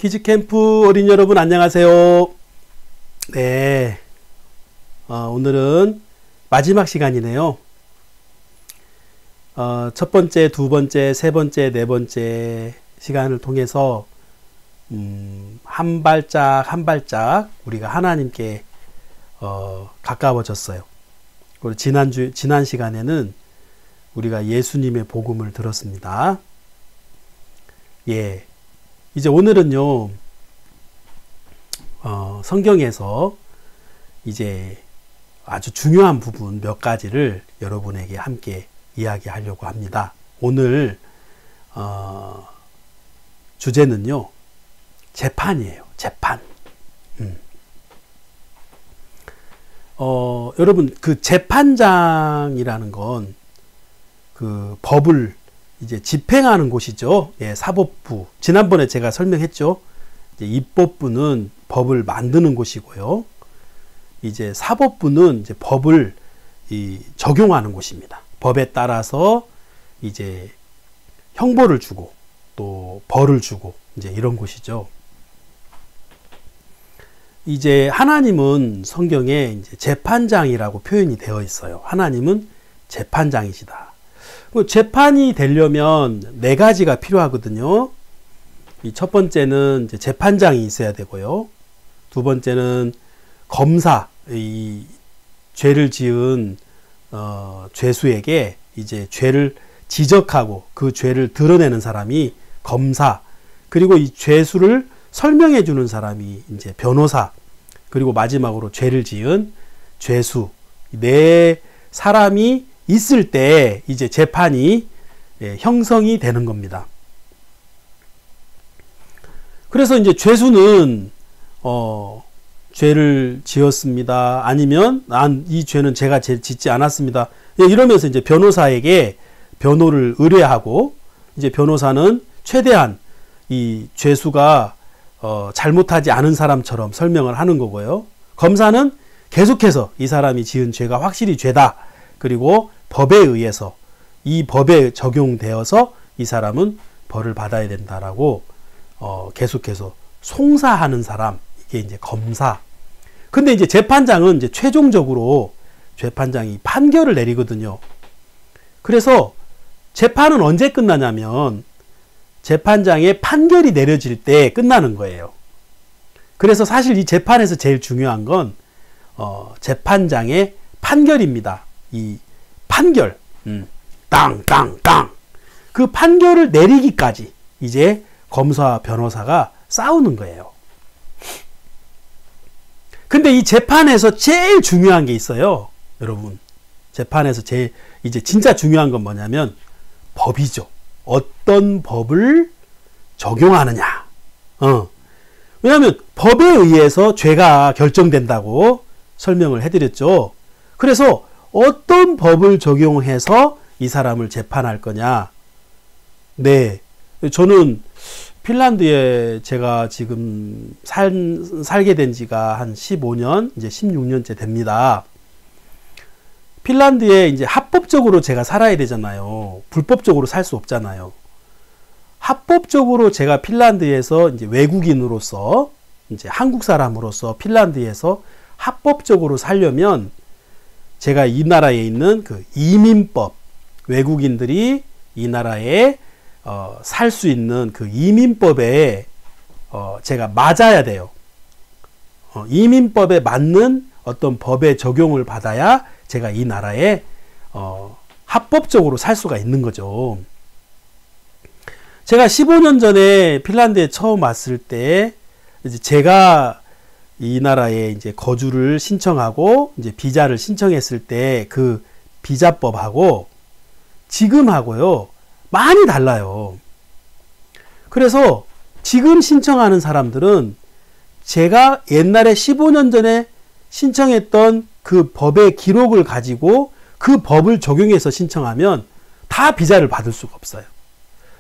키즈캠프 어린이 여러분 안녕하세요. 네, 오늘은 마지막 시간이네요. 첫 번째, 두 번째, 세 번째, 네 번째 시간을 통해서 한 발짝 한 발짝 우리가 하나님께 가까워졌어요. 그리고 지난 시간에는 우리가 예수님의 복음을 들었습니다. 예, 이제 오늘은요, 성경에서 이제 아주 중요한 부분 몇 가지를 여러분에게 함께 이야기하려고 합니다. 오늘 주제는요, 재판이에요. 재판. 여러분, 그 재판장이라는 건 그 법을 이제 집행하는 곳이죠. 예, 사법부. 지난번에 제가 설명했죠. 이제 입법부는 법을 만드는 곳이고요. 이제 사법부는 이제 법을 적용하는 곳입니다. 법에 따라서 이제 형벌을 주고 또 벌을 주고 이제 이런 곳이죠. 이제 하나님은 성경에 이제 재판장이라고 표현이 되어 있어요. 하나님은 재판장이시다. 재판이 되려면 네 가지가 필요하거든요. 이 첫 번째는 이제 재판장이 있어야 되고요. 두 번째는 검사, 이 죄를 지은 죄수에게 이제 죄를 지적하고 그 죄를 드러내는 사람이 검사, 그리고 이 죄수를 설명해 주는 사람이 이제 변호사, 그리고 마지막으로 죄를 지은 죄수, 네 사람이 있을 때 이제 재판이 형성이 되는 겁니다. 그래서 이제 죄수는 죄를 지었습니다. 아니면 이 죄는 제가 짓지 않았습니다. 이러면서 이제 변호사에게 변호를 의뢰하고, 이제 변호사는 최대한 이 죄수가 잘못하지 않은 사람처럼 설명을 하는 거고요. 검사는 계속해서 이 사람이 지은 죄가 확실히 죄다. 그리고 법에 의해서, 이 법에 적용되어서 이 사람은 벌을 받아야 된다라고 계속해서 송사하는 사람, 이게 이제 검사. 근데 이제 재판장은 이제 최종적으로 재판장이 판결을 내리거든요. 그래서 재판은 언제 끝나냐면 재판장의 판결이 내려질 때 끝나는 거예요. 그래서 사실 이 재판에서 제일 중요한 건 재판장의 판결입니다. 이 판결, 땅 그 판결을 내리기까지 이제 검사와 변호사가 싸우는 거예요. 근데 이 재판에서 제일 중요한 게 있어요. 여러분, 재판에서 이제 진짜 중요한 건 뭐냐면 법이죠. 어떤 법을 적용하느냐. 왜냐하면 법에 의해서 죄가 결정된다고 설명을 해드렸죠. 그래서 어떤 법을 적용해서 이 사람을 재판할 거냐. 네, 저는 핀란드에 제가 지금 살게 된 지가 한 15년, 이제 16년째 됩니다. 핀란드에 이제 합법적으로 제가 살아야 되잖아요. 불법적으로 살 수 없잖아요. 합법적으로 제가 핀란드에서 이제 외국인으로서, 이제 한국 사람으로서 핀란드에서 합법적으로 살려면 제가 이 나라에 있는 그 이민법, 외국인들이 이 나라에 살 수 있는 그 이민법에 제가 맞아야 돼요. 이민법에 맞는 어떤 법의 적용을 받아야 제가 이 나라에 합법적으로 살 수가 있는 거죠. 제가 15년 전에 핀란드에 처음 왔을 때 이제 제가 이 나라에 이제 거주를 신청하고 이제 비자를 신청했을 때 그 비자법하고 지금하고요, 많이 달라요. 그래서 지금 신청하는 사람들은 제가 옛날에 15년 전에 신청했던 그 법의 기록을 가지고 그 법을 적용해서 신청하면 다 비자를 받을 수가 없어요.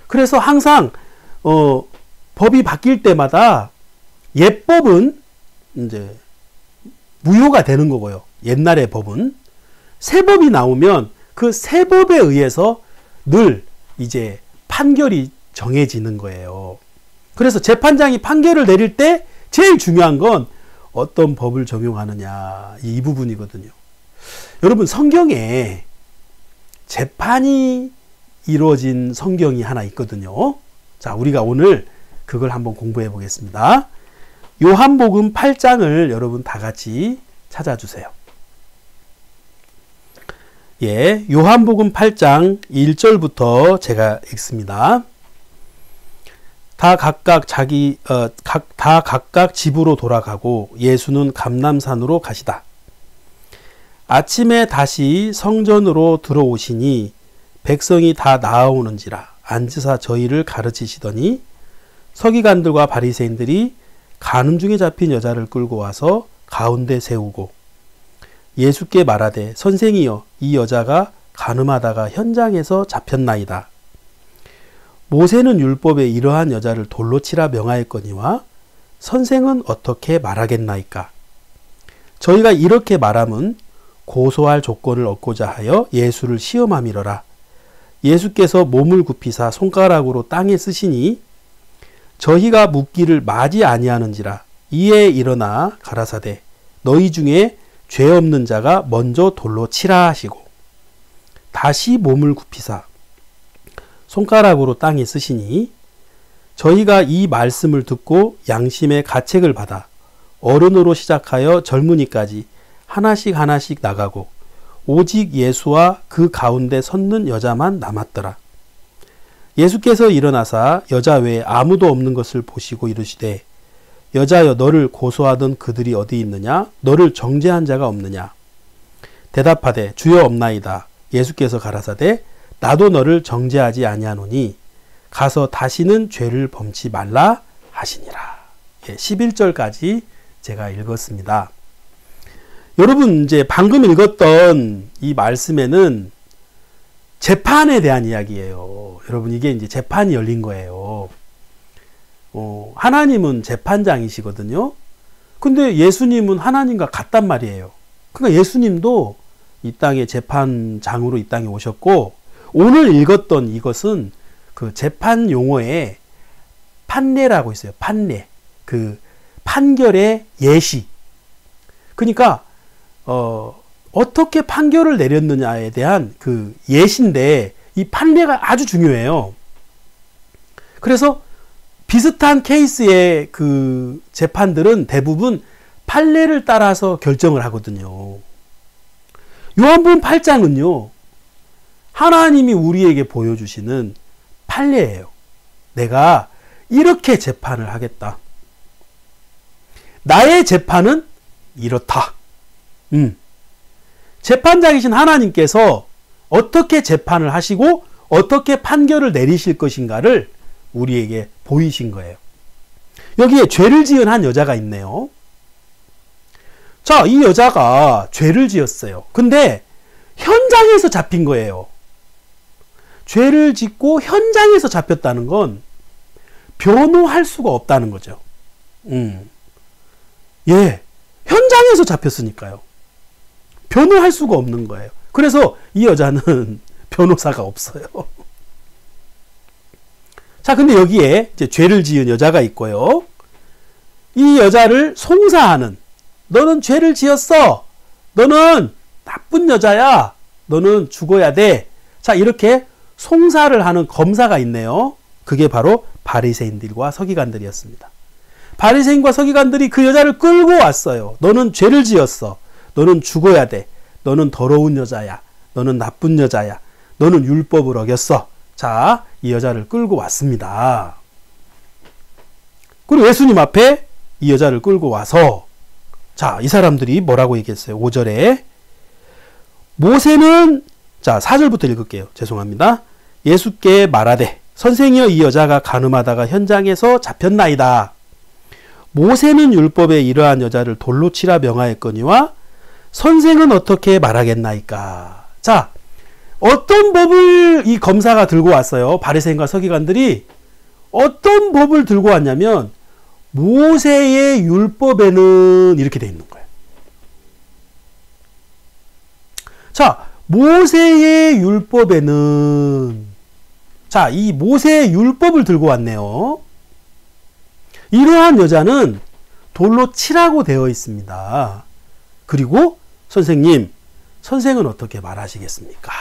그래서 항상 법이 바뀔 때마다 옛법은 이제 무효가 되는 거고요. 옛날의 법은 새 법이 나오면 그 새 법에 의해서 늘 이제 판결이 정해지는 거예요. 그래서 재판장이 판결을 내릴 때 제일 중요한 건 어떤 법을 적용하느냐, 이 부분이거든요. 여러분, 성경에 재판이 이루어진 성경이 하나 있거든요. 자, 우리가 오늘 그걸 한번 공부해 보겠습니다. 요한복음 8장을 여러분 다 같이 찾아주세요. 예, 요한복음 8장 1절부터 제가 읽습니다. 다 각각 집으로 돌아가고 예수는 감람산으로 가시다. 아침에 다시 성전으로 들어오시니 백성이 다 나아오는지라 앉으사 저희를 가르치시더니 서기관들과 바리새인들이 간음 중에 잡힌 여자를 끌고 와서 가운데 세우고 예수께 말하되 선생이여 이 여자가 간음하다가 현장에서 잡혔나이다. 모세는 율법에 이러한 여자를 돌로 치라 명하였거니와 선생은 어떻게 말하겠나이까. 저희가 이렇게 말함은 고소할 조건을 얻고자 하여 예수를 시험함이러라. 예수께서 몸을 굽히사 손가락으로 땅에 쓰시니 저희가 묻기를 마지 아니하는지라. 이에 일어나 가라사대 너희 중에 죄 없는 자가 먼저 돌로 치라 하시고 다시 몸을 굽히사 손가락으로 땅에 쓰시니 저희가 이 말씀을 듣고 양심의 가책을 받아 어른으로 시작하여 젊은이까지 하나씩 하나씩 나가고 오직 예수와 그 가운데 섰는 여자만 남았더라. 예수께서 일어나사 여자 외에 아무도 없는 것을 보시고 이르시되 여자여 너를 고소하던 그들이 어디 있느냐? 너를 정죄한 자가 없느냐? 대답하되 주여 없나이다. 예수께서 가라사대 나도 너를 정죄하지 아니하노니 가서 다시는 죄를 범치 말라 하시니라. 11절까지 제가 읽었습니다. 여러분, 이제 방금 읽었던 이 말씀에는 재판에 대한 이야기예요. 여러분, 이게 이제 재판이 열린 거예요. 하나님은 재판장이시거든요. 근데 예수님은 하나님과 같단 말이에요. 그러니까 예수님도 이 땅에 재판장으로 이 땅에 오셨고, 오늘 읽었던 이것은 그 재판 용어에 판례라고 있어요. 판례. 그 판결의 예시. 그러니까 어떻게 판결을 내렸느냐에 대한 그 예시인데 이 판례가 아주 중요해요. 그래서 비슷한 케이스의 그 재판들은 대부분 판례를 따라서 결정을 하거든요. 요한복음 8장은요. 하나님이 우리에게 보여주시는 판례예요. 내가 이렇게 재판을 하겠다. 나의 재판은 이렇다. 재판장이신 하나님께서 어떻게 재판을 하시고 어떻게 판결을 내리실 것인가를 우리에게 보이신 거예요. 여기에 죄를 지은 한 여자가 있네요. 자, 이 여자가 죄를 지었어요. 근데 현장에서 잡힌 거예요. 죄를 짓고 현장에서 잡혔다는 건 변호할 수가 없다는 거죠. 예, 현장에서 잡혔으니까요. 변호할 수가 없는 거예요. 그래서 이 여자는 변호사가 없어요. 자, 근데 여기에 이제 죄를 지은 여자가 있고요. 이 여자를 송사하는, 너는 죄를 지었어. 너는 나쁜 여자야. 너는 죽어야 돼. 자, 이렇게 송사를 하는 검사가 있네요. 그게 바로 바리새인들과 서기관들이었습니다. 바리새인과 서기관들이 그 여자를 끌고 왔어요. 너는 죄를 지었어. 너는 죽어야 돼. 너는 더러운 여자야. 너는 나쁜 여자야. 너는 율법을 어겼어. 자, 이 여자를 끌고 왔습니다. 그리고 예수님 앞에 이 여자를 끌고 와서, 자, 이 사람들이 뭐라고 얘기했어요? 5절에 모세는, 자, 4절부터 읽을게요. 죄송합니다. 예수께 말하되 선생이여 이 여자가 간음하다가 현장에서 잡혔나이다. 모세는 율법에 이러한 여자를 돌로 치라 명하였거니와 선생은 어떻게 말하겠나이까. 자, 어떤 법을 이 검사가 들고 왔어요? 바리새인과 서기관들이 어떤 법을 들고 왔냐면 모세의 율법에는 이렇게 돼 있는 거예요. 자, 모세의 율법에는, 자, 이 모세의 율법을 들고 왔네요. 이러한 여자는 돌로 치라고 되어 있습니다. 그리고 선생님, 선생은 어떻게 말하시겠습니까?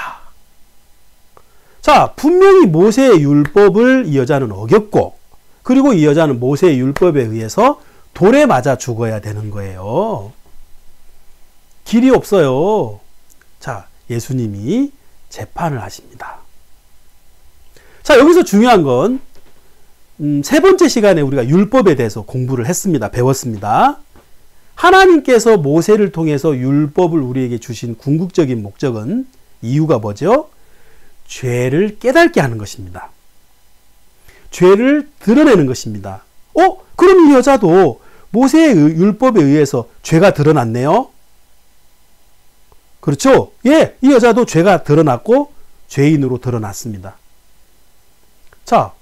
자, 분명히 모세의 율법을 이 여자는 어겼고, 그리고 이 여자는 모세의 율법에 의해서 돌에 맞아 죽어야 되는 거예요. 길이 없어요. 자, 예수님이 재판을 하십니다. 자, 여기서 중요한 건 세 번째 시간에 우리가 율법에 대해서 공부를 했습니다. 배웠습니다. 하나님께서 모세를 통해서 율법을 우리에게 주신 궁극적인 목적은, 이유가 뭐죠? 죄를 깨닫게 하는 것입니다. 죄를 드러내는 것입니다. 그럼 이 여자도 모세의 율법에 의해서 죄가 드러났네요? 그렇죠? 예, 이 여자도 죄가 드러났고 죄인으로 드러났습니다. 자,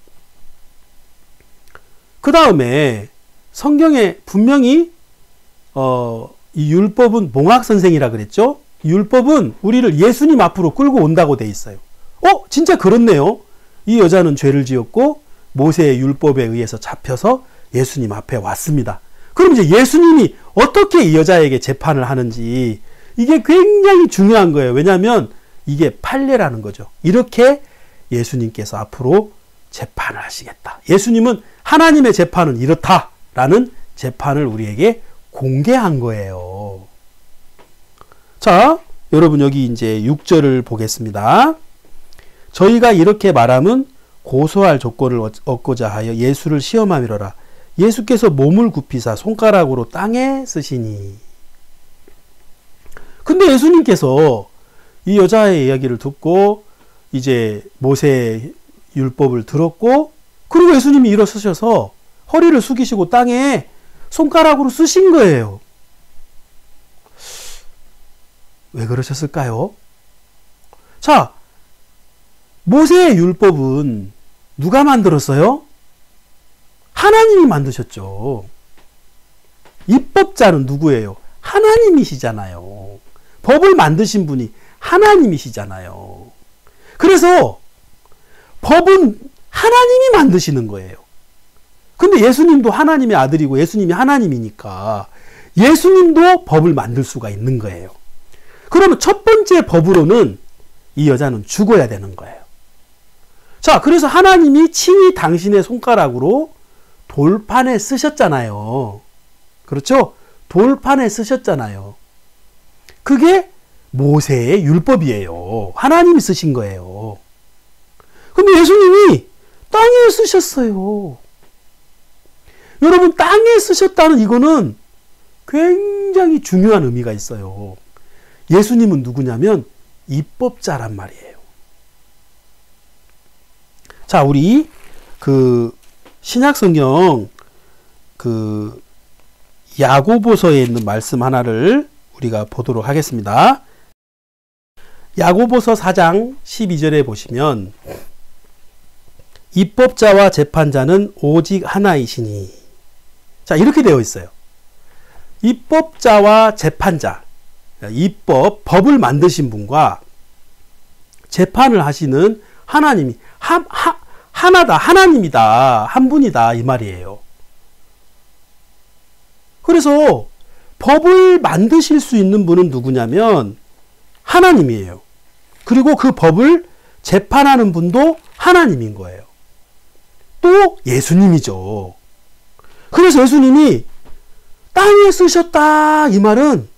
그 다음에 성경에 분명히 이 율법은 몽학선생이라 그랬죠? 율법은 우리를 예수님 앞으로 끌고 온다고 돼 있어요. 진짜 그렇네요. 이 여자는 죄를 지었고 모세의 율법에 의해서 잡혀서 예수님 앞에 왔습니다. 그럼 이제 예수님이 어떻게 이 여자에게 재판을 하는지, 이게 굉장히 중요한 거예요. 왜냐하면 이게 판례라는 거죠. 이렇게 예수님께서 앞으로 재판을 하시겠다. 예수님은 하나님의 재판은 이렇다라는 재판을 우리에게 공개한 거예요. 자, 여러분 여기 이제 6절을 보겠습니다. 저희가 이렇게 말함은 고소할 조건을 얻고자 하여 예수를 시험함이로라. 예수께서 몸을 굽히사 손가락으로 땅에 쓰시니. 근데 예수님께서 이 여자의 이야기를 듣고 이제 모세의 율법을 들었고, 그리고 예수님이 일어서셔서 허리를 숙이시고 땅에 손가락으로 쓰신 거예요. 왜 그러셨을까요? 자, 모세의 율법은 누가 만들었어요? 하나님이 만드셨죠. 입법자는 누구예요? 하나님이시잖아요. 법을 만드신 분이 하나님이시잖아요. 그래서 법은 하나님이 만드시는 거예요. 근데 예수님도 하나님의 아들이고 예수님이 하나님이니까 예수님도 법을 만들 수가 있는 거예요. 그러면 첫 번째 법으로는 이 여자는 죽어야 되는 거예요. 자, 그래서 하나님이 친히 당신의 손가락으로 돌판에 쓰셨잖아요. 그렇죠? 돌판에 쓰셨잖아요. 그게 모세의 율법이에요. 하나님이 쓰신 거예요. 근데 예수님이 땅에 쓰셨어요. 여러분, 땅에 쓰셨다는 이거는 굉장히 중요한 의미가 있어요. 예수님은 누구냐면 입법자란 말이에요. 자, 우리 신약성경 야고보서에 있는 말씀 하나를 우리가 보도록 하겠습니다. 야고보서 4장 12절에 보시면 입법자와 재판자는 오직 하나이시니. 자, 이렇게 되어 있어요. 입법자와 재판자, 법을 만드신 분과 재판을 하시는 하나님이 하나다, 하나님이다, 한 분이다, 이 말이에요. 그래서 법을 만드실 수 있는 분은 누구냐면 하나님이에요. 그리고 그 법을 재판하는 분도 하나님인 거예요. 또 예수님이죠. 그래서 예수님이 땅에 쓰셨다, 이 말은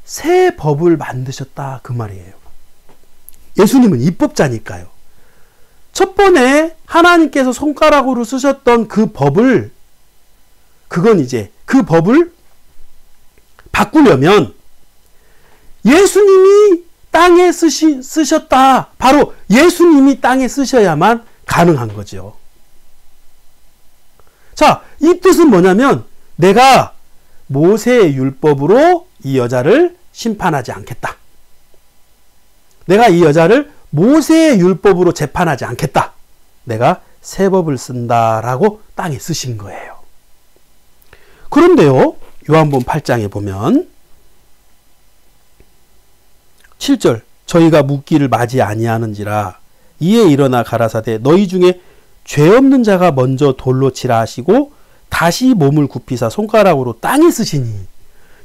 새 법을 만드셨다, 그 말이에요. 예수님은 입법자니까요. 첫 번에 하나님께서 손가락으로 쓰셨던 그 법을, 그건 이제 그 법을 바꾸려면 예수님이 땅에 쓰셨다. 바로 예수님이 땅에 쓰셔야만 가능한 거죠. 자, 이 뜻은 뭐냐면 내가 모세의 율법으로 이 여자를 심판하지 않겠다. 내가 이 여자를 모세의 율법으로 재판하지 않겠다. 내가 새 법을 쓴다라고 땅에 쓰신 거예요. 그런데요, 요한복음 8장에 보면 7절, 저희가 묻기를 마지 아니하는지라 이에 일어나 가라사대 너희 중에 죄 없는 자가 먼저 돌로 치라 하시고 다시 몸을 굽히사 손가락으로 땅에 쓰시니.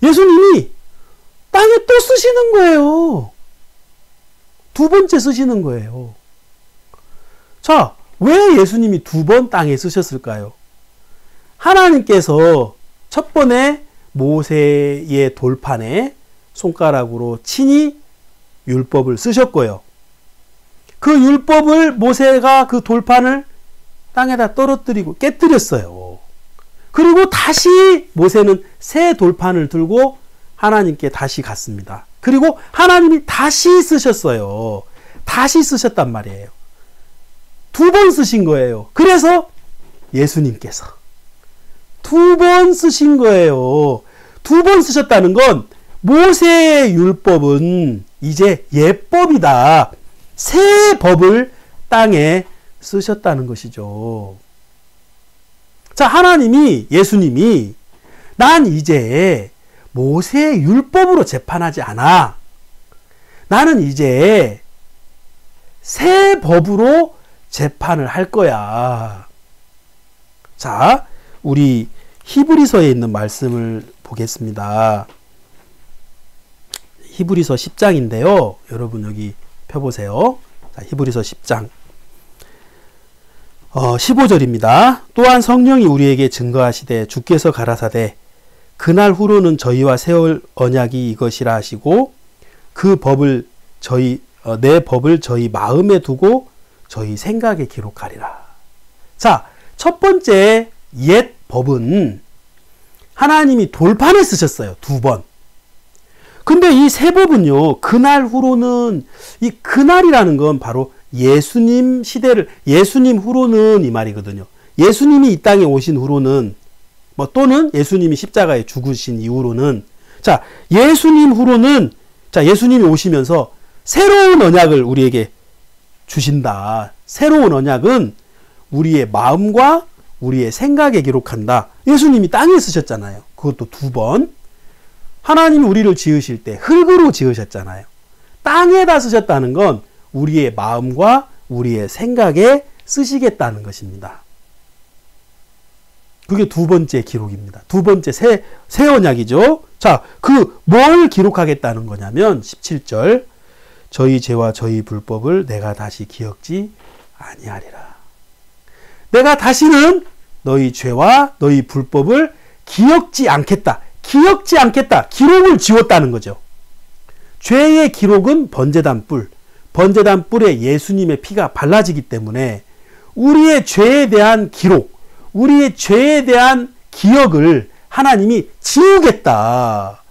예수님이 땅에 또 쓰시는 거예요. 두 번째 쓰시는 거예요. 자, 왜 예수님이 두 번 땅에 쓰셨을까요? 하나님께서 첫 번에 모세의 돌판에 손가락으로 친히 율법을 쓰셨고요. 그 율법을 모세가 그 돌판을 땅에다 떨어뜨리고 깨뜨렸어요. 그리고 다시 모세는 새 돌판을 들고 하나님께 다시 갔습니다. 그리고 하나님이 다시 쓰셨어요. 다시 쓰셨단 말이에요. 두 번 쓰신 거예요. 그래서 예수님께서 두 번 쓰신 거예요. 두 번 쓰셨다는 건 모세의 율법은 이제 옛법이다. 새 법을 땅에 쓰셨다는 것이죠. 자, 하나님이, 예수님이 난 이제 모세의 율법으로 재판하지 않아. 나는 이제 새 법으로 재판을 할 거야. 자, 우리 히브리서에 있는 말씀을 보겠습니다. 히브리서 10장인데요. 여러분 여기 펴보세요. 자, 히브리서 10장 15절입니다. 또한 성령이 우리에게 증거하시되 주께서 가라사대 그날 후로는 저희와 세울 언약이 이것이라 하시고 그 법을 내 법을 저희 마음에 두고 저희 생각에 기록하리라. 자, 첫 번째 옛 법은 하나님이 돌판에 쓰셨어요. 두 번. 근데 이 새 법은요, 그날 후로는, 이 그날이라는 건 바로 예수님 시대를, 예수님 후로는 이 말이거든요. 예수님이 이 땅에 오신 후로는, 또는 예수님이 십자가에 죽으신 이후로는, 자, 예수님 후로는, 자, 예수님이 오시면서 새로운 언약을 우리에게 주신다. 새로운 언약은 우리의 마음과 우리의 생각에 기록한다. 예수님이 땅에 쓰셨잖아요. 그것도 두 번. 하나님이 우리를 지으실 때 흙으로 지으셨잖아요. 땅에다 쓰셨다는 건 우리의 마음과 우리의 생각에 쓰시겠다는 것입니다. 그게 두 번째 기록입니다. 두 번째 새 언약이죠. 자, 뭘 기록하겠다는 거냐면 17절 저희 죄와 저희 불법을 내가 다시 기억지 아니하리라. 내가 다시는 너희 죄와 너희 불법을 기억지 않겠다. 기억지 않겠다. 기록을 지웠다는 거죠. 죄의 기록은 번제단 뿔. 번제단 뿔에 예수님의 피가 발라지기 때문에 우리의 죄에 대한 기록, 우리의 죄에 대한 기억을 하나님이 지우겠다.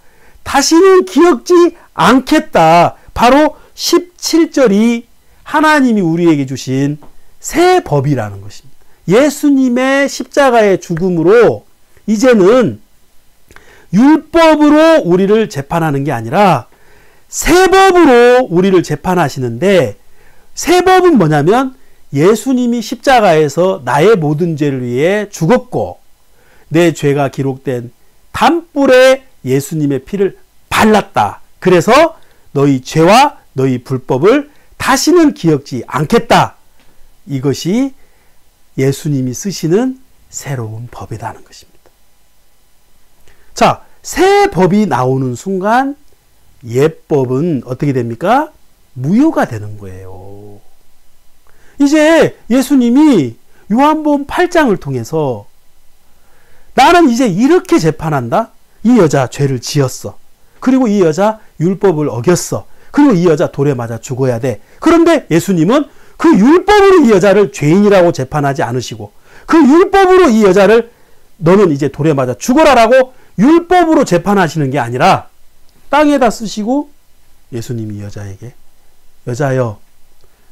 다시는 기억지 않겠다. 바로 17절이 하나님이 우리에게 주신 새 법이라는 것입니다. 예수님의 십자가의 죽음으로 이제는 율법으로 우리를 재판하는 게 아니라 새 법으로 우리를 재판하시는데, 새 법은 뭐냐면 예수님이 십자가에서 나의 모든 죄를 위해 죽었고 내 죄가 기록된 단뿔에 예수님의 피를 발랐다. 그래서 너희 죄와 너희 불법을 다시는 기억지 않겠다. 이것이 예수님이 쓰시는 새로운 법이라는 것입니다. 자, 새 법이 나오는 순간 옛 법은 어떻게 됩니까? 무효가 되는 거예요. 이제 예수님이 요한복음 8장을 통해서 나는 이제 이렇게 재판한다. 이 여자 죄를 지었어. 그리고 이 여자 율법을 어겼어. 그리고 이 여자 돌에 맞아 죽어야 돼. 그런데 예수님은 그 율법으로 이 여자를 죄인이라고 재판하지 않으시고 그 율법으로 이 여자를 너는 이제 돌에 맞아 죽어라라고 율법으로 재판하시는 게 아니라 땅에다 쓰시고 예수님이 여자에게 여자여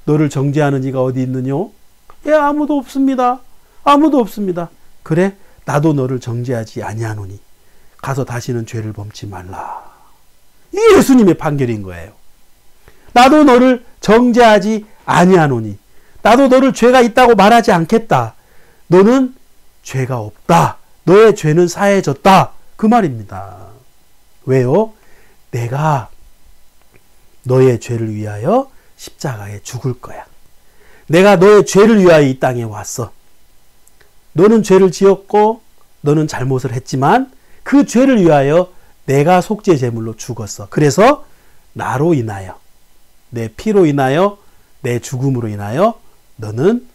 너를 정죄하는 이가 어디 있느뇨? 예, 아무도 없습니다. 아무도 없습니다. 그래, 나도 너를 정죄하지 아니하노니 가서 다시는 죄를 범치 말라. 이게 예수님의 판결인 거예요. 나도 너를 정죄하지 아니하노니 나도 너를 죄가 있다고 말하지 않겠다. 너는 죄가 없다. 너의 죄는 사해졌다. 그 말입니다. 왜요? 내가 너의 죄를 위하여 십자가에 죽을 거야. 내가 너의 죄를 위하여 이 땅에 왔어. 너는 죄를 지었고 너는 잘못을 했지만 그 죄를 위하여 내가 속죄 제물로 죽었어. 그래서 나로 인하여, 내 피로 인하여, 내 죽음으로 인하여 너는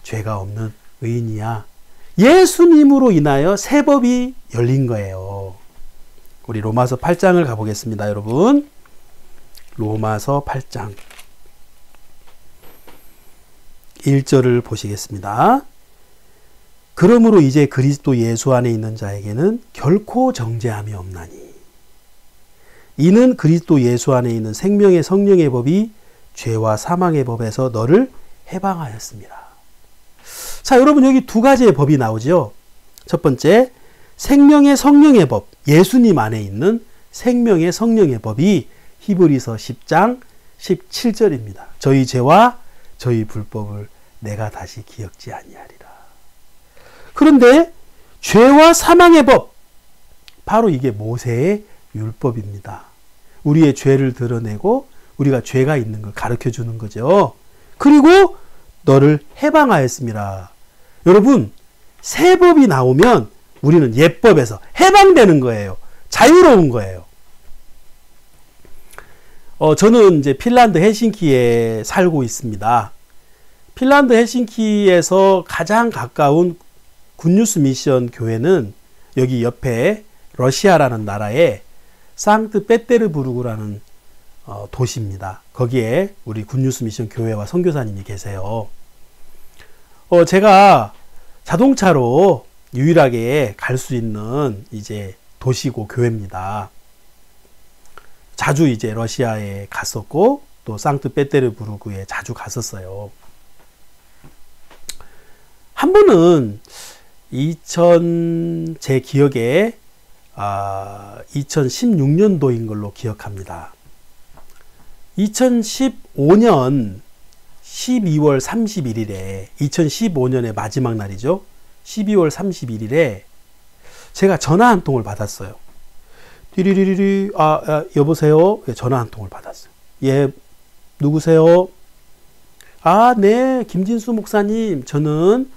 죄가 없는 의인이야. 예수님으로 인하여 새 법이 열린 거예요. 우리 로마서 8장을 가보겠습니다, 여러분. 로마서 8장 1절을 보시겠습니다. 그러므로 이제 그리스도 예수 안에 있는 자에게는 결코 정죄함이 없나니 이는 그리스도 예수 안에 있는 생명의 성령의 법이 죄와 사망의 법에서 너를 해방하였습니다. 자, 여러분 여기 두 가지의 법이 나오죠. 첫 번째, 생명의 성령의 법, 예수님 안에 있는 생명의 성령의 법이 히브리서 10장 17절입니다. 저희 죄와 저희 불법을 내가 다시 기억지 아니하리라. 그런데 죄와 사망의 법, 바로 이게 모세의 율법입니다. 우리의 죄를 드러내고 우리가 죄가 있는 걸 가르쳐 주는 거죠. 그리고 너를 해방하였습니다. 여러분, 새 법이 나오면 우리는 옛법에서 해방되는 거예요. 자유로운 거예요. 저는 이제 핀란드 헬싱키에 살고 있습니다. 핀란드 헬싱키에서 가장 가까운 굿뉴스 미션 교회는 여기 옆에 러시아라는 나라의 상트페테르부르크라는 도시입니다. 거기에 우리 굿뉴스 미션 교회와 선교사님이 계세요. 제가 자동차로 유일하게 갈 수 있는 이제 도시고 교회입니다. 자주 이제 러시아에 갔었고 또 상트페테르부르크에 자주 갔었어요. 한 번은 제 기억에 2016년도인 걸로 기억합니다. 2015년 12월 31일에 2015년의 마지막 날이죠. 12월 31일에 제가 전화 한 통을 받았어요. 띠리리리리, 여보세요? 전화 한 통을 받았어요. 예, 누구세요? 네, 김진수 목사님. 저는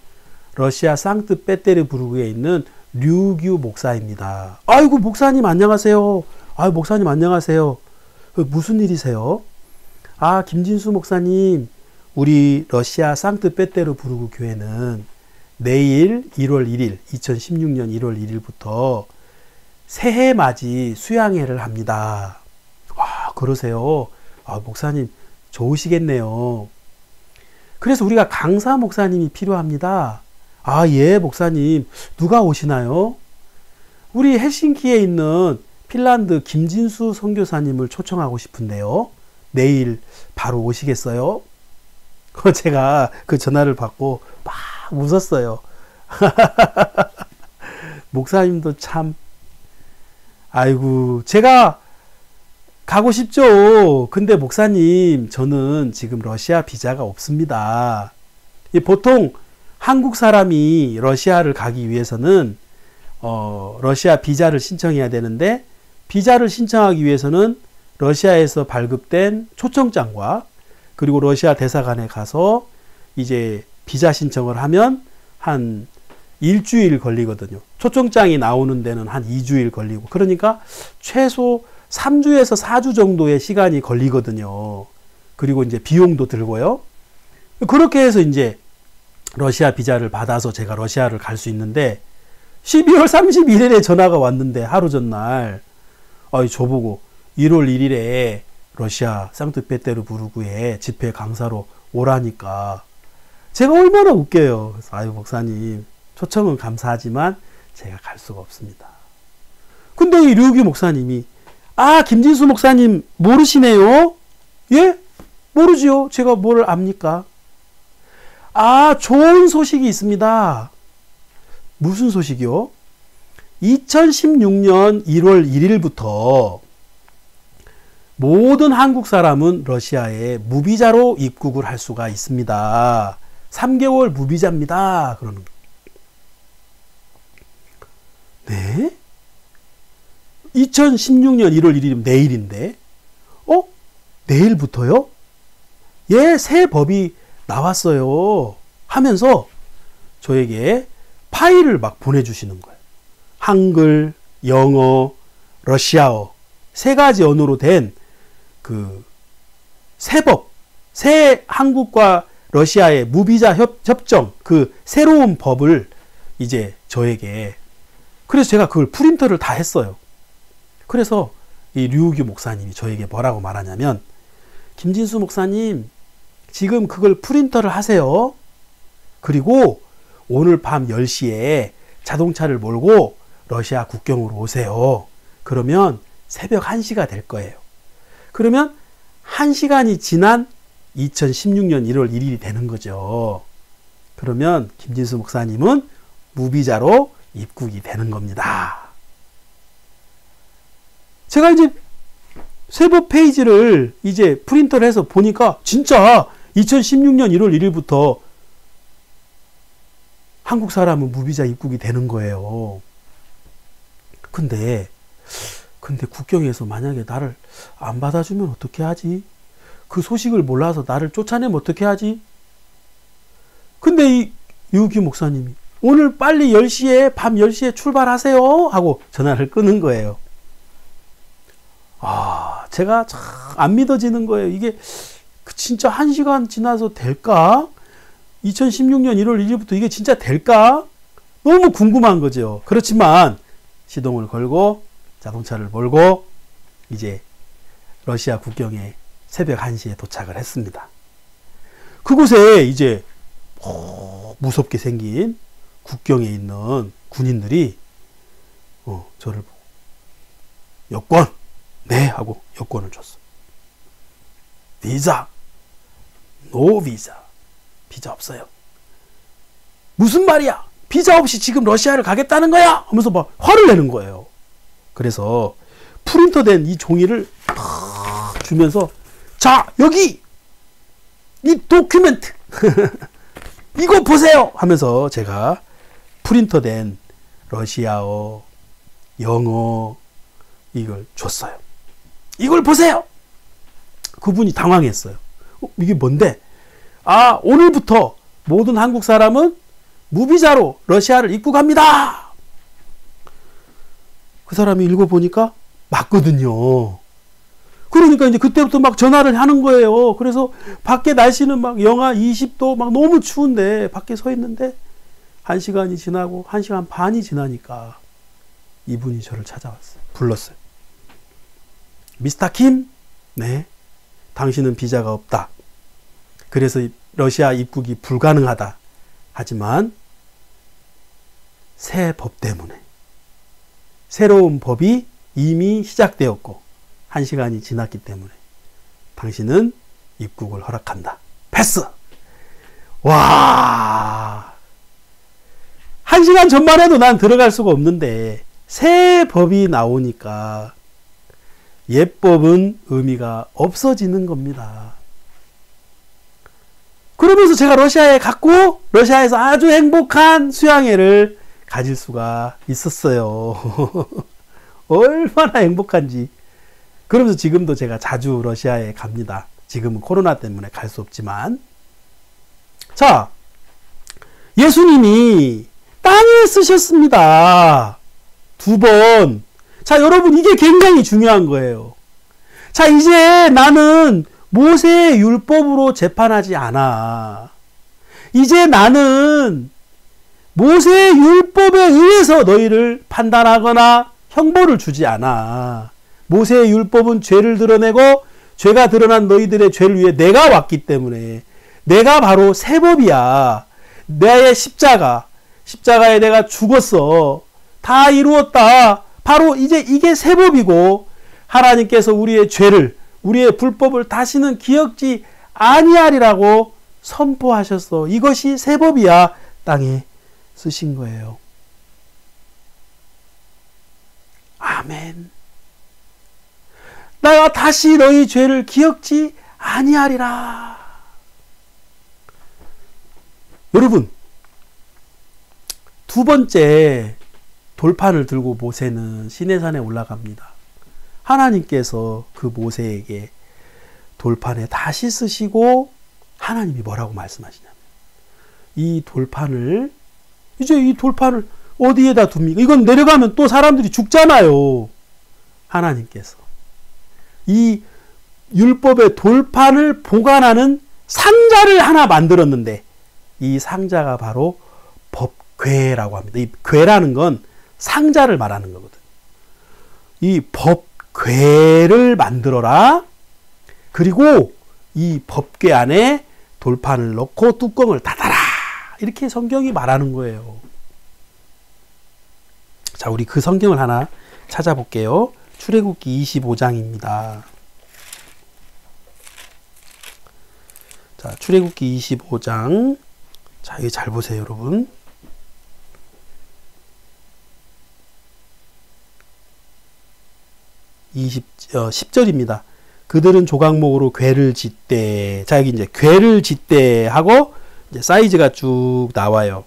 러시아 상트페테르부르크에 있는 류규 목사입니다. 아이고, 목사님 안녕하세요. 목사님 안녕하세요. 무슨 일이세요? 김진수 목사님, 우리 러시아 상트페테르부르크 교회는 내일 1월 1일, 2016년 1월 1일부터 새해 맞이 수양회를 합니다. 그러세요? 목사님 좋으시겠네요. 그래서 우리가 강사 목사님이 필요합니다. 예, 목사님. 누가 오시나요? 우리 헬싱키에 있는 핀란드 김진수 선교사님을 초청하고 싶은데요. 내일 바로 오시겠어요? 제가 그 전화를 받고 막 웃었어요. 목사님도 참, 아이고, 제가 가고 싶죠. 근데 목사님, 저는 지금 러시아 비자가 없습니다. 보통 한국 사람이 러시아를 가기 위해서는 러시아 비자를 신청해야 되는데, 비자를 신청하기 위해서는 러시아에서 발급된 초청장과 그리고 러시아 대사관에 가서 이제 비자 신청을 하면 한 일주일 걸리거든요. 초청장이 나오는 데는 한 2주일 걸리고, 그러니까 최소 3주에서 4주 정도의 시간이 걸리거든요. 그리고 이제 비용도 들고요. 그렇게 해서 이제 러시아 비자를 받아서 제가 러시아를 갈 수 있는데, 12월 31일에 전화가 왔는데, 하루 전날, 저보고 1월 1일에 러시아 상트페테르부르크에 집회 강사로 오라니까 제가 얼마나 웃겨요. 그래서 목사님, 초청은 감사하지만 제가 갈 수가 없습니다. 근데 이 류기 목사님이 김진수 목사님 모르시네요? 예? 모르지요. 제가 뭘 압니까? 좋은 소식이 있습니다. 무슨 소식이요? 2016년 1월 1일부터 모든 한국 사람은 러시아에 무비자로 입국을 할 수가 있습니다. 3개월 무비자입니다. 그러는 거예요. 네? 2016년 1월 1일이면 내일인데, 내일부터요? 예, 새 법이 나왔어요 하면서 저에게 파일을 막 보내주시는 거예요. 한글, 영어, 러시아어 세 가지 언어로 된 그 새법, 새 한국과 러시아의 무비자 협정 그 새로운 법을 이제 저에게, 그래서 제가 그걸 프린터를 다 했어요. 그래서 이 류우규 목사님이 저에게 뭐라고 말하냐면, 김진수 목사님 지금 그걸 프린터를 하세요. 그리고 오늘 밤 10시에 자동차를 몰고 러시아 국경으로 오세요. 그러면 새벽 1시가 될 거예요. 그러면 1시간이 지난 2016년 1월 1일이 되는 거죠. 그러면 김진수 목사님은 무비자로 입국이 되는 겁니다. 제가 이제 세법 페이지를 이제 프린터를 해서 보니까 진짜 2016년 1월 1일부터 한국 사람은 무비자 입국이 되는 거예요. 근데 국경에서 만약에 나를 안 받아주면 어떻게 하지? 그 소식을 몰라서 나를 쫓아내면 어떻게 하지? 근데 이 류우규 목사님이 오늘 빨리 10시에 밤 10시에 출발하세요 하고 전화를 끊은 거예요. 제가 참 안 믿어지는 거예요. 이게 진짜 1시간 지나서 될까? 2016년 1월 1일부터 이게 진짜 될까? 너무 궁금한 거죠. 그렇지만 시동을 걸고 자동차를 몰고 이제 러시아 국경에 새벽 1시에 도착을 했습니다. 그곳에 이제 무섭게 생긴 국경에 있는 군인들이 저를 보고 여권 네 하고 여권을 줬어. 비자 노 비자, 비자 없어요. 무슨 말이야? 비자 없이 지금 러시아를 가겠다는 거야? 하면서 막 화를 내는 거예요. 그래서 프린터된 이 종이를 주면서 자 여기 이 도큐멘트 이거 보세요 하면서 제가 프린터된 러시아어, 영어 이걸 줬어요. 이걸 보세요. 그분이 당황했어요. 이게 뭔데? 오늘부터 모든 한국 사람은 무비자로 러시아를 입국합니다. 그 사람이 읽어보니까 맞거든요. 그러니까 이제 그때부터 막 전화를 하는 거예요. 그래서 밖에 날씨는 막 영하 20도 막 너무 추운데 밖에 서 있는데 1시간이 지나고 1시간 반이 지나니까 이분이 저를 찾아왔어요. 불렀어요. 미스터 킴? 네. 당신은 비자가 없다. 그래서 러시아 입국이 불가능하다. 하지만 새 법 때문에 새로운 법이 이미 시작되었고 1시간이 지났기 때문에 당신은 입국을 허락한다. 패스! 와, 1시간 전만 해도 난 들어갈 수가 없는데 새 법이 나오니까 옛법은 의미가 없어지는 겁니다. 그러면서 제가 러시아에 갔고 러시아에서 아주 행복한 수양회를 가질 수가 있었어요. 얼마나 행복한지. 그러면서 지금도 제가 자주 러시아에 갑니다. 지금은 코로나 때문에 갈 수 없지만. 자, 예수님이 땅에 쓰셨습니다. 2번. 자, 여러분 이게 굉장히 중요한 거예요. 자, 이제 나는 모세의 율법으로 재판하지 않아. 이제 나는 모세의 율법에 의해서 너희를 판단하거나 형벌을 주지 않아. 모세의 율법은 죄를 드러내고 죄가 드러난 너희들의 죄를 위해 내가 왔기 때문에 내가 바로 새법이야. 나의 십자가에 내가 죽었어. 다 이루었다. 바로 이제 이게 새법이고 하나님께서 우리의 죄를, 우리의 불법을 다시는 기억지 아니하리라고 선포하셨어. 이것이 새법이야. 땅에 쓰신 거예요. 아멘. 내가 다시 너희 죄를 기억지 아니하리라. 여러분, 2번째 돌판을 들고 모세는 시내산에 올라갑니다. 하나님께서 그 모세에게 돌판에 다시 쓰시고 하나님이 뭐라고 말씀하시냐면 이 돌판을 어디에다 둡니까? 이건 내려가면 또 사람들이 죽잖아요. 하나님께서 이 율법의 돌판을 보관하는 상자를 하나 만들었는데 이 상자가 바로 법궤라고 합니다. 이 궤라는 건 상자를 말하는 거거든요. 이 법궤를 만들어라. 그리고 이 법궤 안에 돌판을 넣고 뚜껑을 닫아라. 이렇게 성경이 말하는 거예요. 자, 우리 그 성경을 하나 찾아볼게요. 출애굽기 25장입니다. 자, 출애굽기 25장. 자, 여기 잘 보세요, 여러분. 10절입니다. 그들은 조각목으로 궤를 짓되. 자, 여기 이제 궤를 짓되 하고 이제 사이즈가 쭉 나와요.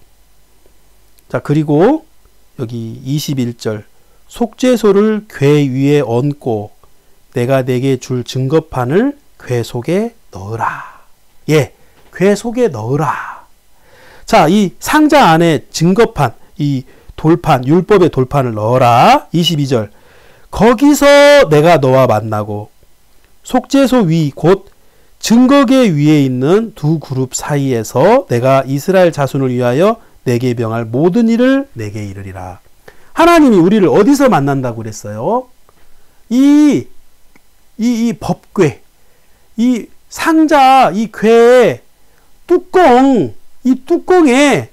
자, 그리고 여기 21절. 속죄소를 궤 위에 얹고 내가 내게 줄 증거판을 궤 속에 넣으라. 예, 궤 속에 넣으라. 자, 이 상자 안에 증거판, 이 돌판, 율법의 돌판을 넣어라. 22절. 거기서 내가 너와 만나고 속죄소 위 곧 증거궤 위에 있는 두 그룹 사이에서 내가 이스라엘 자손을 위하여 내게 명할 모든 일을 내게 이르리라. 하나님이 우리를 어디서 만난다고 그랬어요? 이 법궤, 이 상자, 이 궤, 뚜껑, 이 뚜껑에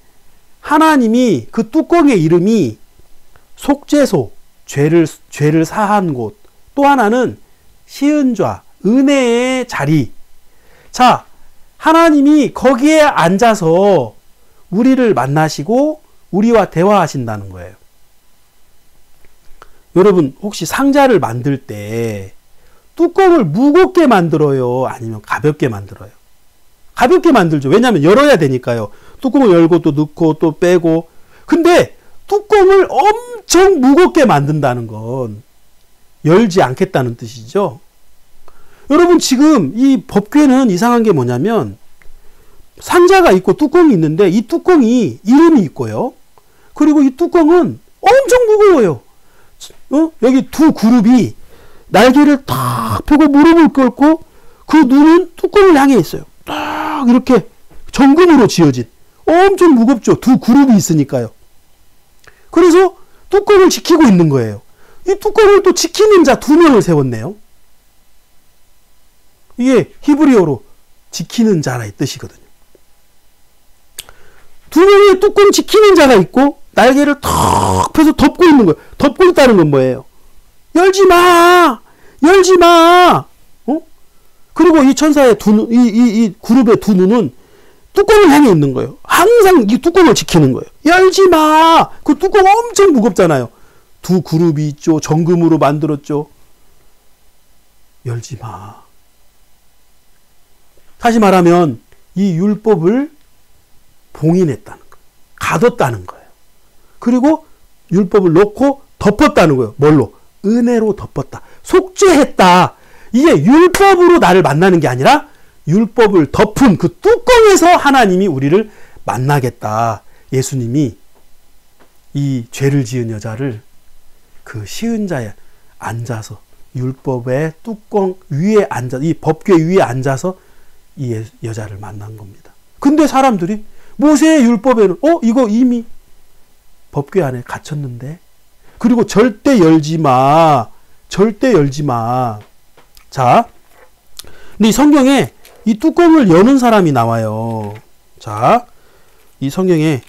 하나님이 그 뚜껑의 이름이 속죄소, 죄를 사한 곳, 또 하나는 시은좌, 은혜의 자리. 자, 하나님이 거기에 앉아서 우리를 만나시고 우리와 대화하신다는 거예요. 여러분, 혹시 상자를 만들 때 뚜껑을 무겁게 만들어요? 아니면 가볍게 만들어요? 가볍게 만들죠. 왜냐하면 열어야 되니까요. 뚜껑을 열고 또 넣고 또 빼고. 근데 뚜껑을 엄청 무겁게 만든다는 건 열지 않겠다는 뜻이죠. 여러분, 지금 이 법궤는 이상한 게 뭐냐면 상자가 있고 뚜껑이 있는데 이 뚜껑이 이름이 있고요. 그리고 이 뚜껑은 엄청 무거워요. 여기 두 그룹이 날개를 탁 펴고 무릎을 꿇고 그 눈은 뚜껑을 향해 있어요. 딱 이렇게 정금으로 지어진 엄청 무겁죠. 두 그룹이 있으니까요. 그래서 뚜껑을 지키고 있는 거예요. 이 뚜껑을 또 지키는 자 두 명을 세웠네요. 이게 히브리어로 지키는 자라의 뜻이거든요. 두 명의 뚜껑 지키는 자가 있고 날개를 턱 펴서 덮고 있는 거예요. 덮고 있다는 건 뭐예요? 열지 마! 열지 마! 그리고 이 천사의 이 그룹의 두 눈은 뚜껑을 향해 있는 거예요. 항상 이 뚜껑을 지키는 거예요. 열지 마! 그 뚜껑 엄청 무겁잖아요. 두 그룹이 있죠. 정금으로 만들었죠. 열지 마. 다시 말하면 이 율법을 봉인했다는 거예요. 가뒀다는 거예요. 그리고 율법을 놓고 덮었다는 거예요. 뭘로? 은혜로 덮었다. 속죄했다. 이게 율법으로 나를 만나는 게 아니라 율법을 덮은 그 뚜껑에서 하나님이 우리를 만나겠다. 예수님이 이 죄를 지은 여자를 그 시은자에 앉아서 율법의 뚜껑 위에 앉아, 이 법궤 위에 앉아서 이 여자를 만난 겁니다. 근데 사람들이 모세의 율법에는 이거 이미 법궤 안에 갇혔는데, 그리고 절대 열지 마. 절대 열지 마. 자, 근데 이 성경에 이 뚜껑을 여는 사람이 나와요. 자, 이 성경에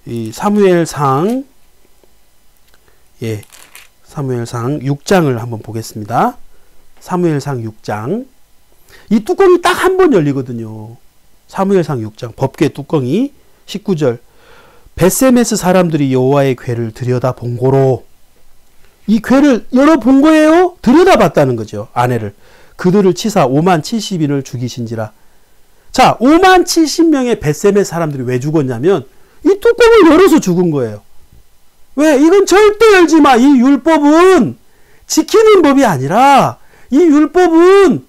이 사무엘상 6장을 한번 보겠습니다. 사무엘상 6장. 이 뚜껑이 딱 한 번 열리거든요. 사무엘상 6장 법궤 뚜껑이 19절. 벳세메스 사람들이 여호와의 궤를 들여다본 고로. 이 궤를 열어본 거예요. 들여다봤다는 거죠. 아내를. 그들을 치사 5만 70인을 죽이신지라. 자, 5만 70명의 벳세메스 사람들이 왜 죽었냐면 이 뚜껑을 열어서 죽은 거예요. 왜? 이건 절대 열지 마. 이 율법은 지키는 법이 아니라 이 율법은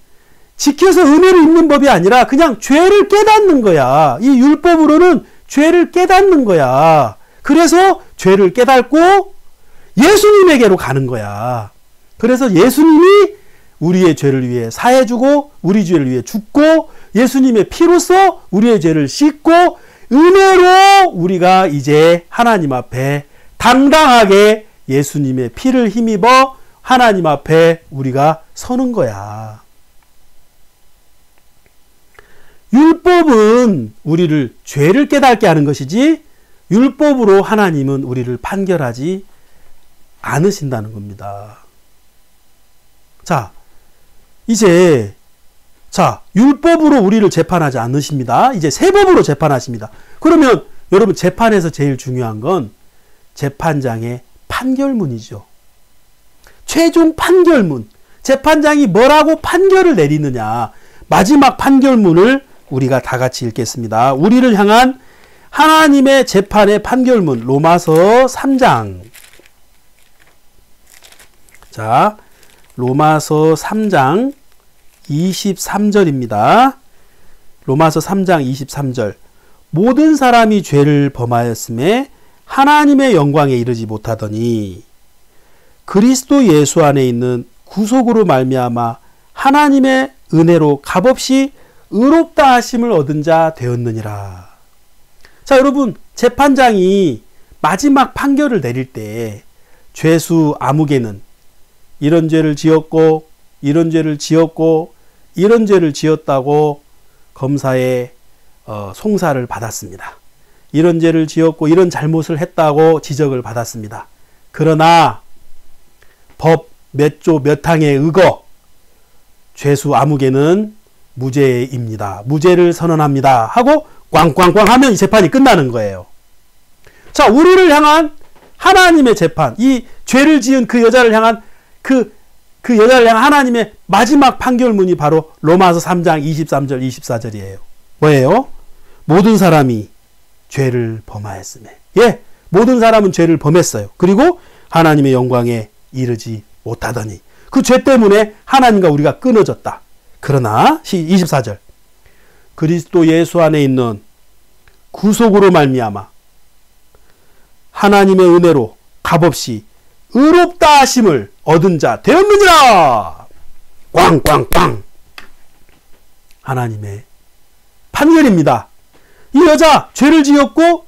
지켜서 은혜를 입는 법이 아니라 그냥 죄를 깨닫는 거야. 이 율법으로는 죄를 깨닫는 거야. 그래서 죄를 깨닫고 예수님에게로 가는 거야. 그래서 예수님이 우리의 죄를 위해 사해주고 우리 죄를 위해 죽고 예수님의 피로써 우리의 죄를 씻고 은혜로 우리가 이제 하나님 앞에 당당하게 예수님의 피를 힘입어 하나님 앞에 우리가 서는 거야. 율법은 우리를 죄를 깨닫게 하는 것이지 율법으로 하나님은 우리를 판결하지 않으신다는 겁니다. 자, 이제 율법으로 우리를 재판하지 않으십니다. 이제 새 법으로 재판하십니다. 그러면 여러분 재판에서 제일 중요한 건 재판장의 판결문이죠. 최종 판결문. 재판장이 뭐라고 판결을 내리느냐. 마지막 판결문을 우리가 다 같이 읽겠습니다. 우리를 향한 하나님의 재판의 판결문. 로마서 3장. 자, 로마서 3장 23절입니다. 로마서 3장 23절. 모든 사람이 죄를 범하였음에 하나님의 영광에 이르지 못하더니 그리스도 예수 안에 있는 구속으로 말미암아 하나님의 은혜로 값없이 의롭다 하심을 얻은 자 되었느니라. 자, 여러분, 재판장이 마지막 판결을 내릴 때 죄수 아무개는 이런 죄를 지었고 이런 죄를 지었고 이런 죄를 지었다고 검사의 송사를 받았습니다. 이런 죄를 지었고 이런 잘못을 했다고 지적을 받았습니다. 그러나 법 몇 조 몇 항에 의거 죄수 아무개는 무죄입니다. 무죄를 선언합니다. 하고 꽝꽝꽝 하면 이 재판이 끝나는 거예요. 자, 우리를 향한 하나님의 재판, 이 죄를 지은 그 여자를 향한 그 여자를 향한 하나님의 마지막 판결문이 바로 로마서 3장 23절 24절이에요. 뭐예요? 모든 사람이 죄를 범하였으며. 예, 모든 사람은 죄를 범했어요. 그리고 하나님의 영광에 이르지 못하더니 그 죄 때문에 하나님과 우리가 끊어졌다. 그러나 24절 그리스도 예수 안에 있는 구속으로 말미암아 하나님의 은혜로 값없이 의롭다 하심을 얻은 자 되었느니라. 꽝꽝꽝. 하나님의 판결입니다. 이 여자 죄를 지었고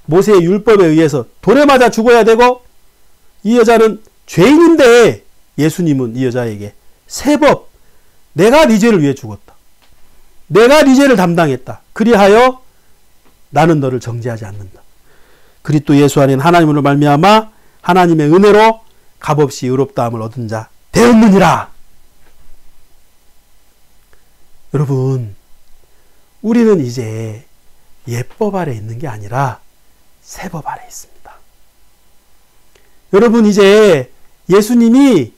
모세의 율법에 의해서 돌에 맞아 죽어야 되고 이 여자는 죄인인데 예수님은 이 여자에게 새 법, 내가 네 죄를 위해 죽었다. 내가 네 죄를 담당했다. 그리하여 나는 너를 정죄하지 않는다. 그리스도 예수 안에 하나님으로 말미암아 하나님의 은혜로 값없이 의롭다함을 얻은 자 되었느니라. 여러분, 우리는 이제 옛법 아래 있는 게 아니라 새법 아래 있습니다. 여러분, 이제 예수님이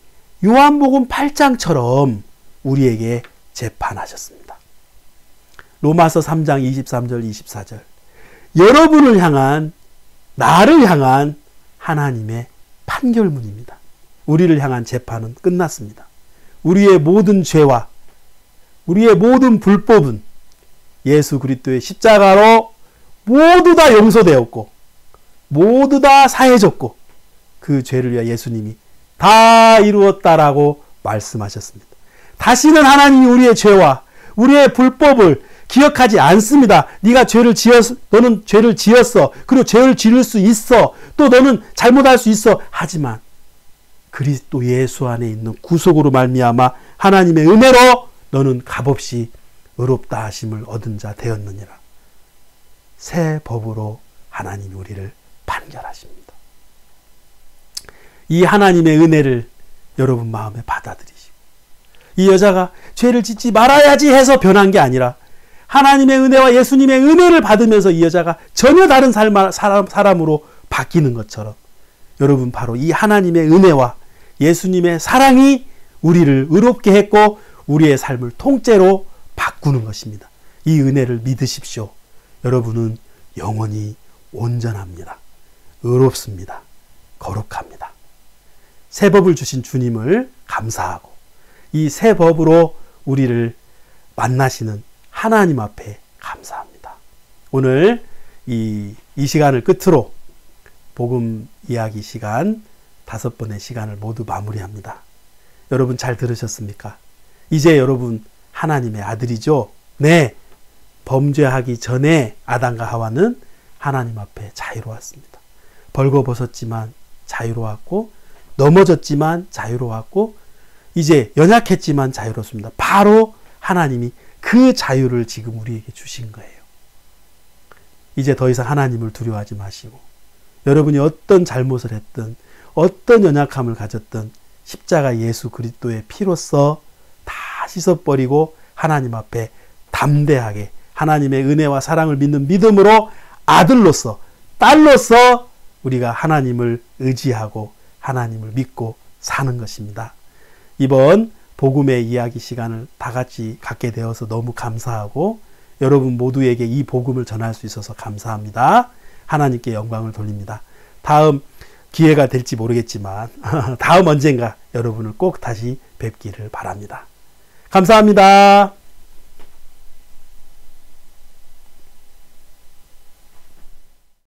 요한복음 8장처럼 우리에게 재판하셨습니다. 로마서 3장 23절 24절. 여러분을 향한, 나를 향한 하나님의 판결문입니다. 우리를 향한 재판은 끝났습니다. 우리의 모든 죄와 우리의 모든 불법은 예수 그리스도의 십자가로 모두 다 용서되었고 모두 다 사해졌고 그 죄를 위해 예수님이 다 이루었다라고 말씀하셨습니다. 다시는 하나님이 우리의 죄와 우리의 불법을 기억하지 않습니다. 네가 죄를 지었어. 너는 죄를 지었어. 그리고 죄를 지을 수 있어. 또 너는 잘못할 수 있어. 하지만 그리스도 예수 안에 있는 구속으로 말미암아 하나님의 은혜로 너는 값없이 의롭다 하심을 얻은 자 되었느니라. 새 법으로 하나님이 우리를 판결하십니다. 이 하나님의 은혜를 여러분 마음에 받아들이시고 이 여자가 죄를 짓지 말아야지 해서 변한 게 아니라 하나님의 은혜와 예수님의 은혜를 받으면서 이 여자가 전혀 다른 사람으로 바뀌는 것처럼 여러분 바로 이 하나님의 은혜와 예수님의 사랑이 우리를 의롭게 했고 우리의 삶을 통째로 바꾸는 것입니다. 이 은혜를 믿으십시오. 여러분은 영원히 온전합니다. 의롭습니다. 거룩합니다. 새 법을 주신 주님을 감사하고 이 새 법으로 우리를 만나시는 하나님 앞에 감사합니다. 오늘 이 시간을 끝으로 복음 이야기 시간 5번의 시간을 모두 마무리합니다. 여러분 잘 들으셨습니까? 이제 여러분 하나님의 아들이죠? 네. 범죄하기 전에 아담과 하와는 하나님 앞에 자유로웠습니다. 벌거벗었지만 자유로웠고, 넘어졌지만 자유로웠고, 이제 연약했지만 자유롭습니다. 바로 하나님이 그 자유를 지금 우리에게 주신 거예요. 이제 더 이상 하나님을 두려워하지 마시고, 여러분이 어떤 잘못을 했든 어떤 연약함을 가졌든 십자가 예수 그리스도의 피로써 다 씻어버리고 하나님 앞에 담대하게 하나님의 은혜와 사랑을 믿는 믿음으로 아들로서, 딸로서 우리가 하나님을 의지하고 하나님을 믿고 사는 것입니다. 이번 복음의 이야기 시간을 다 같이 갖게 되어서 너무 감사하고, 여러분 모두에게 이 복음을 전할 수 있어서 감사합니다. 하나님께 영광을 돌립니다. 다음 기회가 될지 모르겠지만 다음 언젠가 여러분을 꼭 다시 뵙기를 바랍니다. 감사합니다.